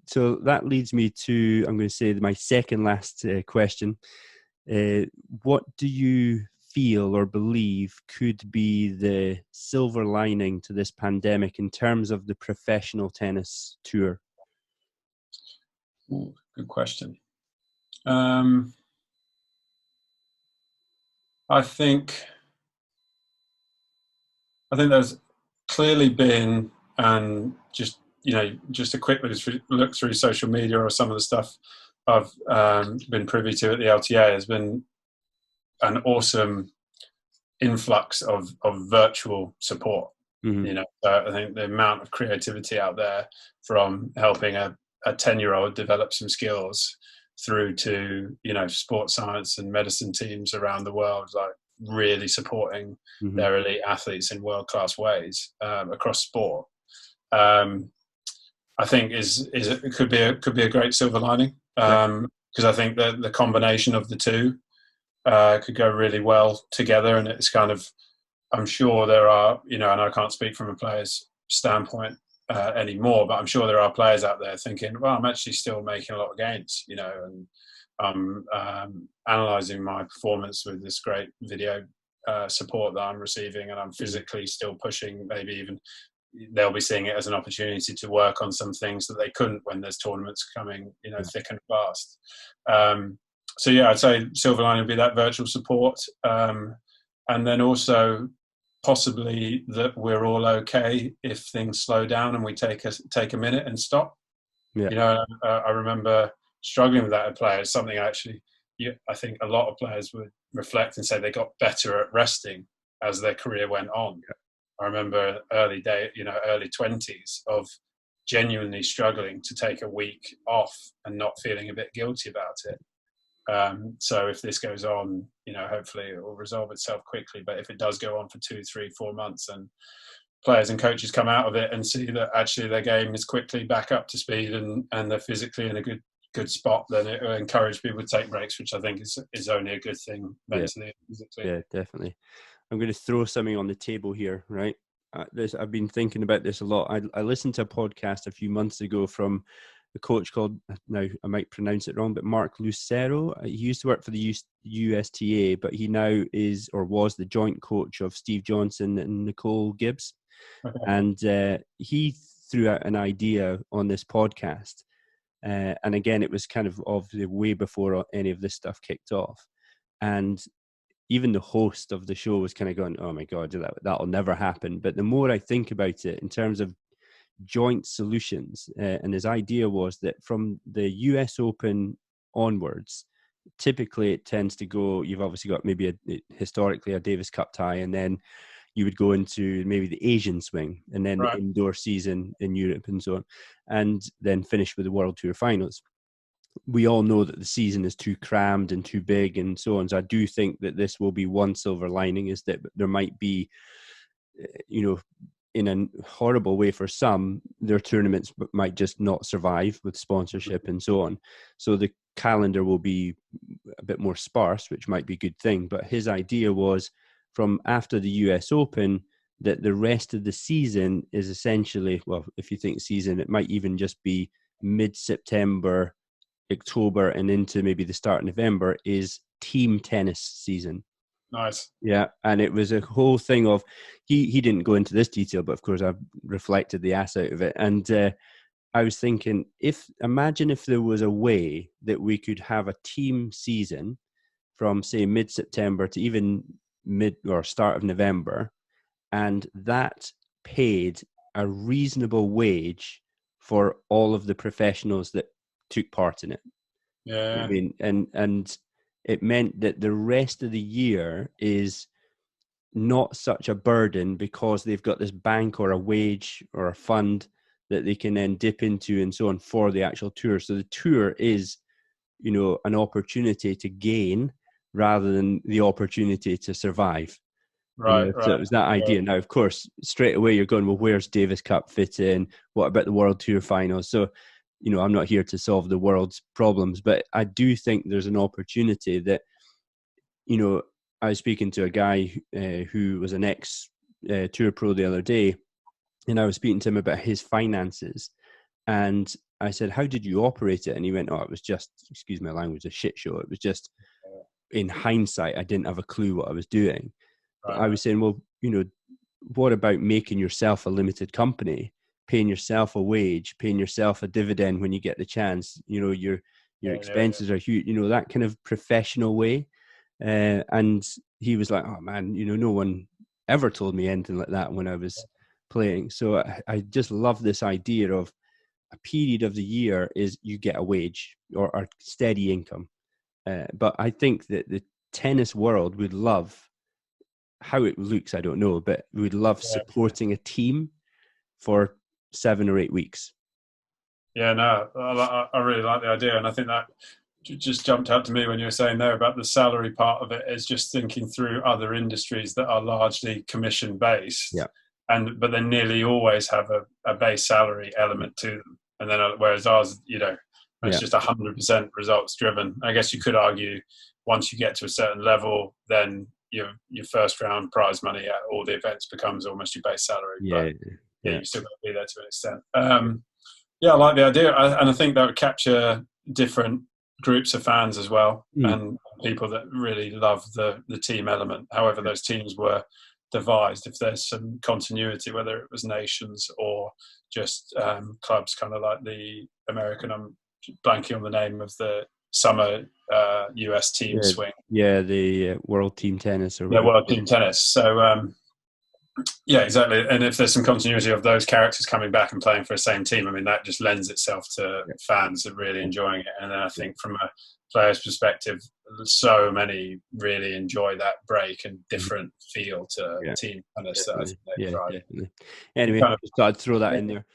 So that leads me to, I'm going to say, my second last question. What do you feel or believe could be the silver lining to this pandemic in terms of the professional tennis tour? Ooh, good question. I think there's clearly been, and just a quick look through social media or some of the stuff I've been privy to at the LTA, has been an awesome influx of virtual support. Mm-hmm. I think the amount of creativity out there, from helping a 10-year-old develop some skills through to sports science and medicine teams around the world, like really supporting Mm-hmm. their elite athletes in world-class ways across sport. I think it could be a great silver lining, because I think that the combination of the two could go really well together. And it's kind of, I'm sure there are, and I can't speak from a player's standpoint anymore, but I'm sure there are players out there thinking, well, I'm actually still making a lot of gains, and I'm analysing my performance with this great video support that I'm receiving, and I'm physically still pushing. Maybe even they'll be seeing it as an opportunity to work on some things that they couldn't when there's tournaments coming, thick and fast. So yeah, I'd say silver lining would be that virtual support, and then also possibly that we're all okay if things slow down and we take a minute and stop. Yeah. I remember struggling with that at players. Something I think a lot of players would reflect and say they got better at resting as their career went on. Yeah. I remember early 20s of genuinely struggling to take a week off and not feeling a bit guilty about it. So if this goes on, hopefully it will resolve itself quickly. But if it does go on for 2, 3, 4 months, and players and coaches come out of it and see that actually their game is quickly back up to speed and they're physically in a good spot, then it will encourage people to take breaks, which I think is only a good thing mentally and physically. Yeah, definitely. I'm going to throw something on the table here, right? I've been thinking about this a lot. I listened to a podcast a few months ago from a coach called, now I might pronounce it wrong, but Mark Lucero. He used to work for the USTA, but he now is, or was, the joint coach of Steve Johnson and Nicole Gibbs. Okay. And he threw out an idea on this podcast. And again, it was kind of the way before any of this stuff kicked off. And even the host of the show was kind of going, oh my God, that'll never happen. But the more I think about it in terms of joint solutions, and his idea was that from the US Open onwards, typically it tends to go, you've obviously got maybe historically a Davis Cup tie, and then you would go into maybe the Asian swing, and then the indoor season in Europe and so on, and then finish with the World Tour finals. We all know that the season is too crammed and too big and so on. So I do think that this will be one silver lining, is that there might be, in a horrible way for some, their tournaments might just not survive with sponsorship and so on. So the calendar will be a bit more sparse, which might be a good thing. But his idea was, from after the US Open, that the rest of the season is essentially, well, if you think season, it might even just be mid-September, October, and into maybe the start of November is team tennis season. Nice. Yeah, and it was a whole thing of, he didn't go into this detail, but of course I've reflected the ass out of it. And I was thinking, imagine if there was a way that we could have a team season from, say, mid-September to even mid or start of November, and that paid a reasonable wage for all of the professionals that took part in it. Yeah. I mean, and it meant that the rest of the year is not such a burden, because they've got this bank or a wage or a fund that they can then dip into and so on for the actual tour. So the tour is, an opportunity to gain rather than the opportunity to survive. Right. So it was that idea. Yeah. Now, of course, straight away you're going, well, where's Davis Cup fit in? What about the World Tour finals? So, I'm not here to solve the world's problems, but I do think there's an opportunity that, I was speaking to a guy who was an ex-tour pro the other day, and I was speaking to him about his finances. And I said, how did you operate it? And he went, oh, it was just, excuse my language, a shit show. It was just, in hindsight, I didn't have a clue what I was doing. But I was saying, well, what about making yourself a limited company, paying yourself a wage, paying yourself a dividend when you get the chance? Your expenses are huge, that kind of professional way. And he was like, oh man, no one ever told me anything like that when I was playing. So I just love this idea of a period of the year is you get a wage or a steady income. But I think that the tennis world would love, how it looks, I don't know, but we would love supporting a team for 7 or 8 weeks. Yeah, no, I really like the idea. And I think that just jumped out to me when you were saying there about the salary part of it, is just thinking through other industries that are largely commission based. Yeah. But they nearly always have a base salary element to them. And then whereas ours, it's just 100% results driven. I guess you could argue once you get to a certain level, then your first round prize money at all the events becomes almost your base salary. But you still got to be there to an extent. I like the idea, and I think that would capture different groups of fans as well, and people that really love the team element. However, those teams were devised, if there's some continuity, whether it was nations or just clubs, kind of like the American. I'm blanking on the name of the summer US team swing. Yeah, the World Team Tennis or World Team Tennis. So. Yeah, exactly. And if there's some continuity of those characters coming back and playing for the same team, I mean, that just lends itself to fans really enjoying it. And then I think from a player's perspective, so many really enjoy that break and different feel to team tennis. Definitely. Anyway, just thought I'd throw that in there.